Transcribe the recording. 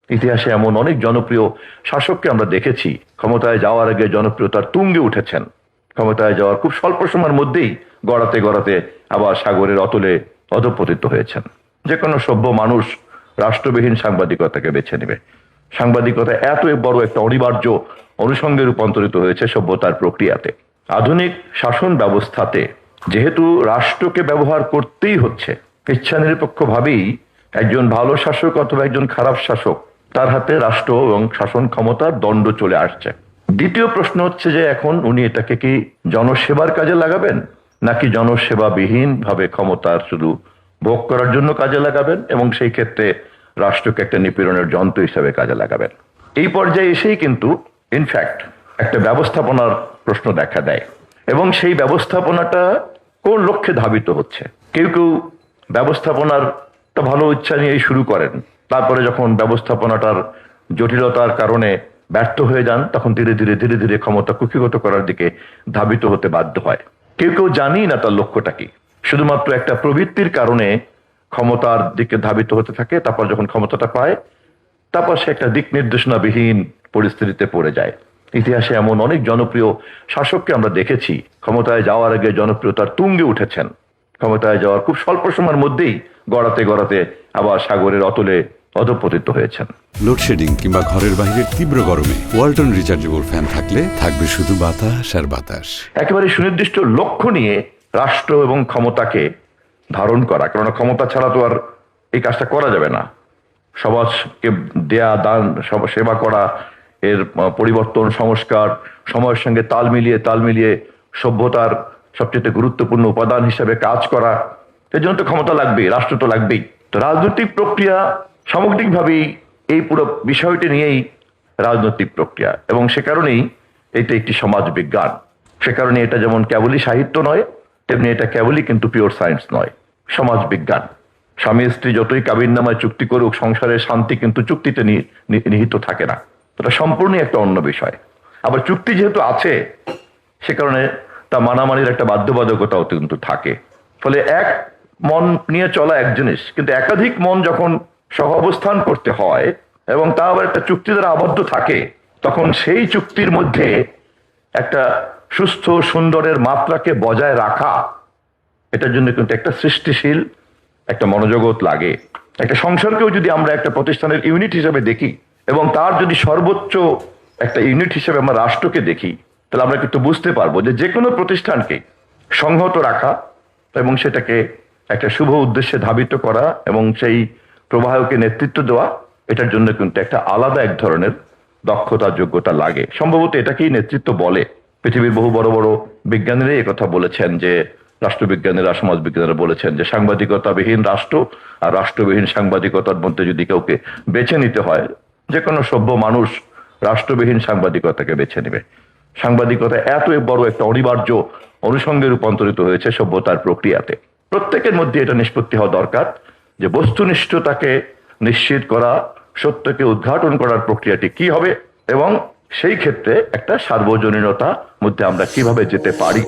ইতিহাসে এমন অনেক জনপ্রিয় শাসককে আমরা দেখেছি ক্ষমতায় যাওয়ার আগে জনপ্রিয়তার তুঙ্গে উঠেছেন, ক্ষমতায় যাওয়ার খুব স্বল্প সময়ের মধ্যেই গড়াতে গড়াতে আবার সাগরের অতলে অধঃপতিত হয়েছেন। যে কোনো সভ্য মানুষ রাষ্ট্রবিহীন সাংবাদিকতাকে বেছে নেবে। সাংবাদিকতা এত বড় একটা অনিবার্য অনুষঙ্গে রূপান্তরিত হয়েছে সভ্যতার প্রক্রিয়াতে। আধুনিক শাসন ব্যবস্থাতে যেহেতু রাষ্ট্রকে ব্যবহার করতেই হচ্ছে, ইচ্ছা নিরপেক্ষভাবেই একজন ভালো শাসক অথবা একজন খারাপ শাসক তার হাতে রাষ্ট্র এবং শাসন ক্ষমতার দণ্ড চলে আসছে। দ্বিতীয় প্রশ্ন হচ্ছে যে এখন উনি এটাকে কি জনসেবার কাজে লাগাবেন, নাকি জনসেবাবিহীন ভাবে ক্ষমতার শুধু ভোগ করার জন্য কাজে লাগাবেন এবং সেই ক্ষেত্রে রাষ্ট্রকে একটা নিপীড়নের যন্ত্র হিসাবে কাজে লাগাবেন। এই পর্যায়ে এসেই কিন্তু ইনফ্যাক্ট একটা ব্যবস্থাপনার প্রশ্ন দেখা দেয় এবং সেই ব্যবস্থাপনাটা কোন লক্ষ্যে ধাবিত হচ্ছে। কেউ কেউ ব্যবস্থাপনার ভালো ইচ্ছা নিয়েই শুরু করেন, তারপরে যখন ব্যবস্থাপনাটার জটিলতার কারণে ব্যর্থ হয়ে যান তখন ধীরে ধীরে ধীরে ধীরে ক্ষমতা কুক্ষিগত করার দিকে ধাবিত হতে বাধ্য হয়। কেউ কেউ জানি না তার লক্ষ্যটা কি, শুধুমাত্র একটা প্রবৃত্তির কারণে ক্ষমতার দিকে ধাবিত হতে থাকে, তারপর যখন ক্ষমতাটা পায় তারপর সে একটা দিক নির্দেশনাবিহীন পরিস্থিতিতে পড়ে যায়। ইতিহাসে এমন অনেক জনপ্রিয় শাসককে আমরা দেখেছি ক্ষমতায় যাওয়ার আগে জনপ্রিয়তার তুঙ্গে উঠেছেন, ক্ষমতায় যাওয়ার খুব স্বল্প সময়ের মধ্যেই গড়াতে গড়াতে আবার সাগরের অতলে অধঃপতিত হয়েছেন। লোডশেডিং কিংবা ঘরের বাইরের তীব্র গরমে ওয়ালটন রিচার্জেবল ফ্যান থাকলে থাকবে শুধু বাতাস আর বাতাস। একেবারে সুনির্দিষ্ট লক্ষ্য নিয়ে রাষ্ট্র এবং ক্ষমতাকে ধারণ করা, কারণ ক্ষমতা ছাড়া তো আর এই কাজটা করা যাবে না। সমাজকে দেয়া দান, সেবা করা, এর পরিবর্তন, সংস্কার, সময়ের সঙ্গে তাল মিলিয়ে সভ্যতার সবচেয়ে গুরুত্বপূর্ণ উপাদান হিসেবে কাজ করা, এর জন্য তো ক্ষমতা লাগবেই, রাষ্ট্র তো লাগবেই। তো রাজনৈতিক প্রক্রিয়া সামগ্রিকভাবেই এই পুরো বিষয়টি নিয়েই রাজনৈতিক প্রক্রিয়া, এবং সে কারণেই এটা একটি সমাজ বিজ্ঞান। সে কারণে এটা যেমন কেবলই সাহিত্য নয়, তেমনি এটা কেবলই কিন্তু পিওর সায়েন্স নয়, সমাজ বিজ্ঞান। স্বামী স্ত্রী যতই কাবিন নামায় চুক্তি করুক, সংসারের শান্তি কিন্তু চুক্তিতে নিহিত থাকে না, এটা সম্পূর্ণই একটা অন্য বিষয়। আবার চুক্তি যেহেতু আছে সে কারণে তা মানামানির একটা বাধ্যবাধকতাও কিন্তু থাকে। ফলে এক মন নিয়ে চলা এক জিনিস, কিন্তু একাধিক মন যখন সহ অবস্থান করতে হয় এবং তা আবার একটা চুক্তি দ্বারা আবদ্ধ থাকে, তখন সেই চুক্তির মধ্যে একটা সুস্থ সুন্দরের মাত্রাকে বজায় রাখা, এটার জন্য কিন্তু একটা সৃষ্টিশীল একটা মনোজগৎ লাগে। একটা সংসারকেও যদি আমরা একটা প্রতিষ্ঠানের ইউনিট হিসেবে দেখি এবং তার যদি সর্বোচ্চ একটা ইউনিট হিসেবে আমরা রাষ্ট্রকে দেখি, তাহলে আমরা কিন্তু বুঝতে পারবো যে কোনো প্রতিষ্ঠানকে সংহত রাখা এবং সেটাকে একটা শুভ উদ্দেশ্যে ধাবিত করা এবং সেই প্রবাহকে নেতৃত্ব দেওয়া, এটার জন্য কিন্তু একটা আলাদা এক ধরনের দক্ষতা যোগ্যতা লাগে। সম্ভবত এটাকেই নেতৃত্ব বলে। পৃথিবীর বহু বড় বড় বিজ্ঞানীরাই একথা বলেছেন, যে রাষ্ট্রবিজ্ঞানীরা, সমাজবিজ্ঞানীরা বলেছেন যে সাংবাদিকতাবিহীন রাষ্ট্র আর রাষ্ট্রবিহীন সাংবাদিকতার মধ্যে যদি কাউকে বেছে নিতে হয়, যে কোনো সভ্য মানুষ রাষ্ট্রবিহীন সাংবাদিকতাকে বেছে নেবে। সাংবাদিকতা এত বড় একটা অনিবার্য অনুষঙ্গে রূপান্তরিত হয়েছে সভ্যতার প্রক্রিয়াতে। প্রত্যেকের মধ্যে এটা নিষ্পত্তি হওয়া দরকার যে বস্তুনিষ্ঠতাকে নিশ্চিত করা, সত্যকে উদ্ঘাটন করার প্রক্রিয়াটি কি হবে এবং সেই ক্ষেত্রে একটা সার্বজনীনতার মধ্যে আমরা কিভাবে যেতে পারি।